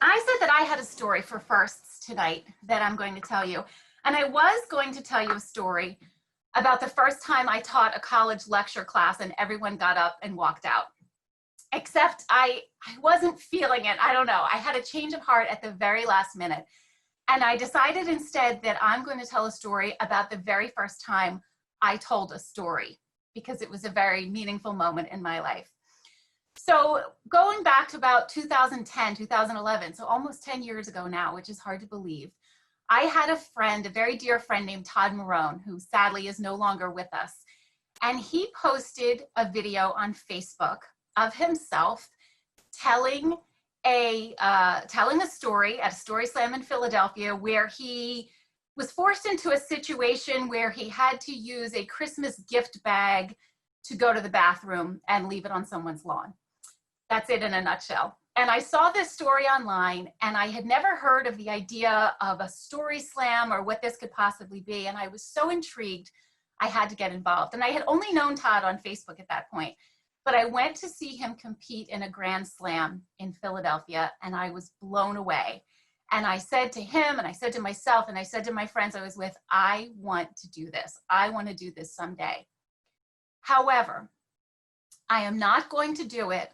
I said that I had a story for firsts tonight that I'm going to tell you. And I was going to tell you a story about the first time I taught a college lecture class and everyone got up and walked out. Except I wasn't feeling it. I don't know. I had a change of heart at the very last minute. And I decided instead that I'm going to tell a story about the very first time I told a story, because it was a very meaningful moment in my life. So going back to about 2010, 2011, so almost 10 years ago now, which is hard to believe, I had a friend, a very dear friend named Todd Marone, who sadly is no longer with us. And he posted a video on Facebook of himself telling a story at a Story Slam in Philadelphia, where he was forced into a situation where he had to use a Christmas gift bag to go to the bathroom and leave it on someone's lawn. That's it in a nutshell. And I saw this story online, and I had never heard of the idea of a Story Slam or what this could possibly be. And I was so intrigued, I had to get involved. And I had only known Todd on Facebook at that point, but I went to see him compete in a Grand Slam in Philadelphia, and I was blown away. And I said to him, and I said to myself, and I said to my friends I was with, I want to do this. I want to do this someday. However, I am not going to do it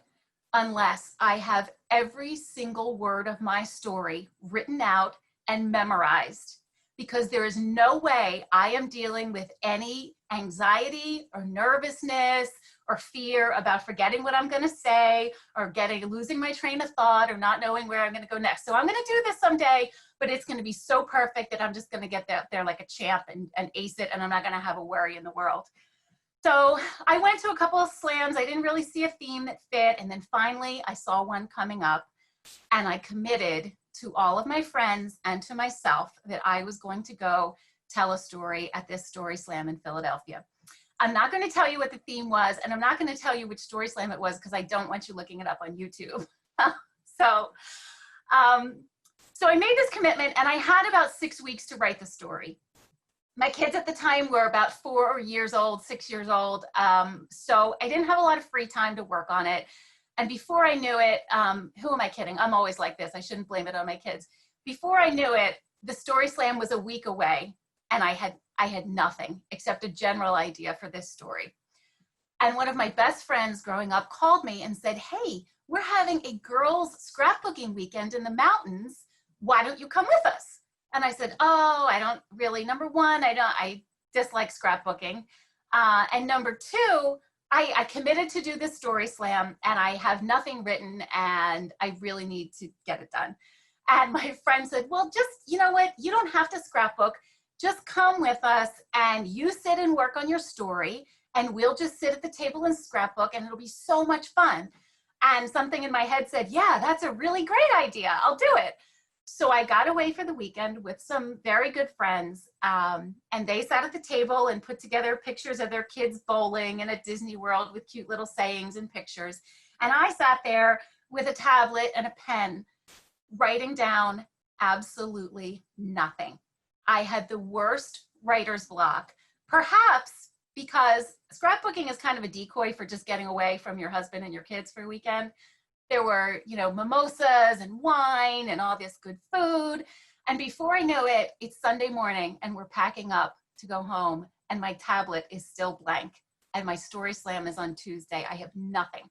unless I have every single word of my story written out and memorized, because there is no way I am dealing with any anxiety or nervousness or fear about forgetting what I'm going to say or losing my train of thought or not knowing where I'm going to go next. So I'm going to do this someday, but it's going to be so perfect that I'm just going to get there like a champ and ace it, and I'm not going to have a worry in the world. So I went to a couple of slams. I didn't really see a theme that fit. And then finally I saw one coming up, and I committed to all of my friends and to myself that I was going to go tell a story at this Story Slam in Philadelphia. I'm not going to tell you what the theme was, and I'm not going to tell you which Story Slam it was, because I don't want you looking it up on YouTube. So I made this commitment, and I had about 6 weeks to write the story. My kids at the time were about 4 years old, 6 years old. So I didn't have a lot of free time to work on it. And before I knew it, who am I kidding? I'm always like this. I shouldn't blame it on my kids. Before I knew it, the Story Slam was a week away, and I had nothing except a general idea for this story. And one of my best friends growing up called me and said, hey, we're having a girls' scrapbooking weekend in the mountains. Why don't you come with us? And I said, oh, I don't really, number one, I dislike scrapbooking. And number two, I committed to do this Story Slam, and I have nothing written, and I really need to get it done. And my friend said, well, just, you know what? You don't have to scrapbook. Just come with us, and you sit and work on your story, and we'll just sit at the table and scrapbook, and it'll be so much fun. And something in my head said, yeah, that's a really great idea. I'll do it. So I got away for the weekend with some very good friends, and they sat at the table and put together pictures of their kids bowling and at Disney World with cute little sayings and pictures. And I sat there with a tablet and a pen, writing down absolutely nothing. I had the worst writer's block, perhaps because scrapbooking is kind of a decoy for just getting away from your husband and your kids for a weekend. There were, mimosas and wine and all this good food. And before I knew it, it's Sunday morning, and we're packing up to go home, and my tablet is still blank, and my Story Slam is on Tuesday. I have nothing.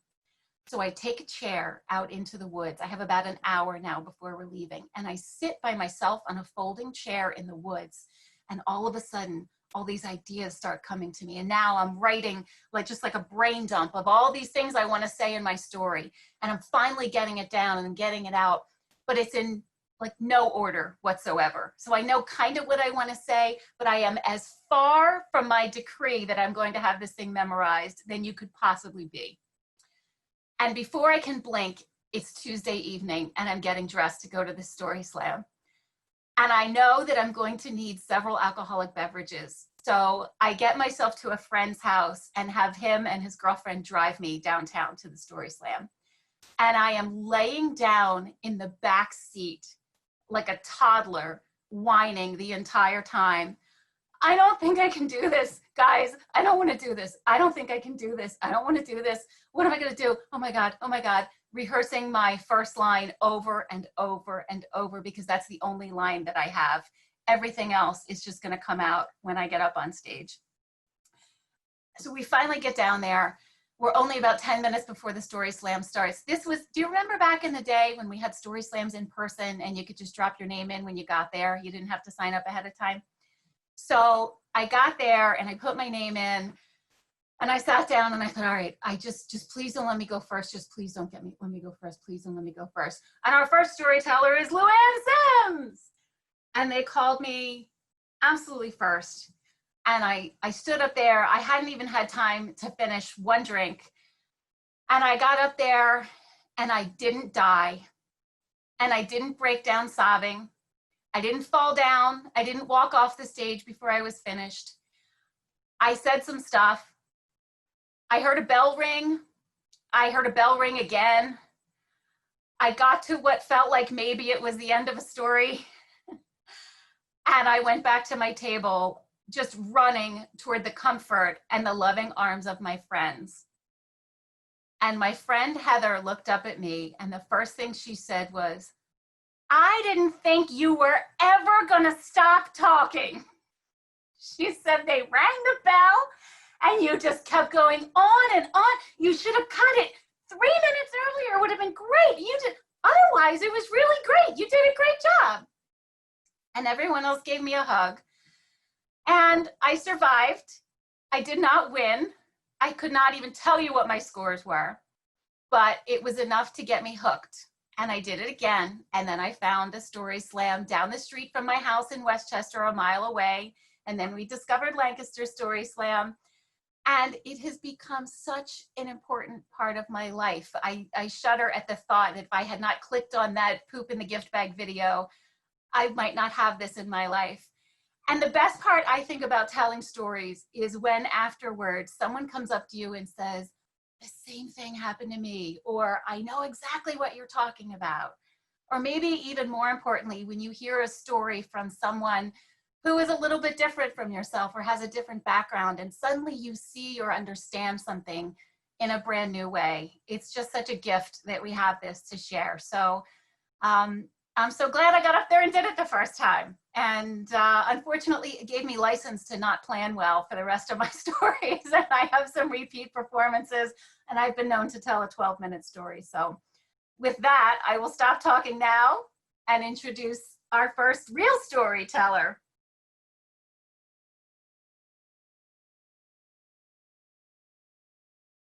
So I take a chair out into the woods. I have about an hour now before we're leaving, and I sit by myself on a folding chair in the woods, and all of a sudden, all these ideas start coming to me. And now I'm writing just like a brain dump of all these things I want to say in my story. And I'm finally getting it down and I'm getting it out, but it's in no order whatsoever. So I know kind of what I want to say, but I am as far from my decree that I'm going to have this thing memorized than you could possibly be. And before I can blink, it's Tuesday evening, and I'm getting dressed to go to the Story Slam. And I know that I'm going to need several alcoholic beverages. So I get myself to a friend's house and have him and his girlfriend drive me downtown to the Story Slam. And I am laying down in the back seat like a toddler, whining the entire time. I don't think I can do this, guys. I don't want to do this. I don't think I can do this. I don't want to do this. What am I going to do? Oh my God. Oh my God. rehearsing my first line over and over and over because that's the only line that I have. Everything else is just going to come out when I get up on stage. So we finally get down there. We're only about 10 minutes before the Story Slam starts. This was, do you remember back in the day when we had Story Slams in person and you could just drop your name in when you got there? You didn't have to sign up ahead of time. So I got there and I put my name in and I sat down and I thought, all right, I just please don't let me go first. Just please don't let me go first. Please don't let me go first. And our first storyteller is Luanne Sims. And they called me absolutely first. And I stood up there. I hadn't even had time to finish one drink. And I got up there and I didn't die. And I didn't break down sobbing. I didn't fall down. I didn't walk off the stage before I was finished. I said some stuff. I heard a bell ring. I heard a bell ring again. I got to what felt like maybe it was the end of a story. And I went back to my table, just running toward the comfort and the loving arms of my friends. And my friend Heather looked up at me and the first thing she said was, I didn't think you were ever gonna stop talking. She said they rang the bell and you just kept going on and on. You should have cut it 3 minutes earlier, would have been great. You did, otherwise it was really great. You did a great job. And everyone else gave me a hug. And I survived. I did not win. I could not even tell you what my scores were, but it was enough to get me hooked. And I did it again. And then I found a Story Slam down the street from my house in Westchester, a mile away. And then we discovered Lancaster Story Slam. And it has become such an important part of my life. I shudder at the thought that if I had not clicked on that poop in the gift bag video, I might not have this in my life. And the best part I think about telling stories is when afterwards someone comes up to you and says, the same thing happened to me, or I know exactly what you're talking about. Or maybe even more importantly, when you hear a story from someone who is a little bit different from yourself or has a different background, and suddenly you see or understand something in a brand new way. It's just such a gift that we have this to share. So I'm so glad I got up there and did it the first time. And unfortunately, it gave me license to not plan well for the rest of my stories. And I have some repeat performances, and I've been known to tell a 12-minute story. So with that, I will stop talking now and introduce our first real storyteller.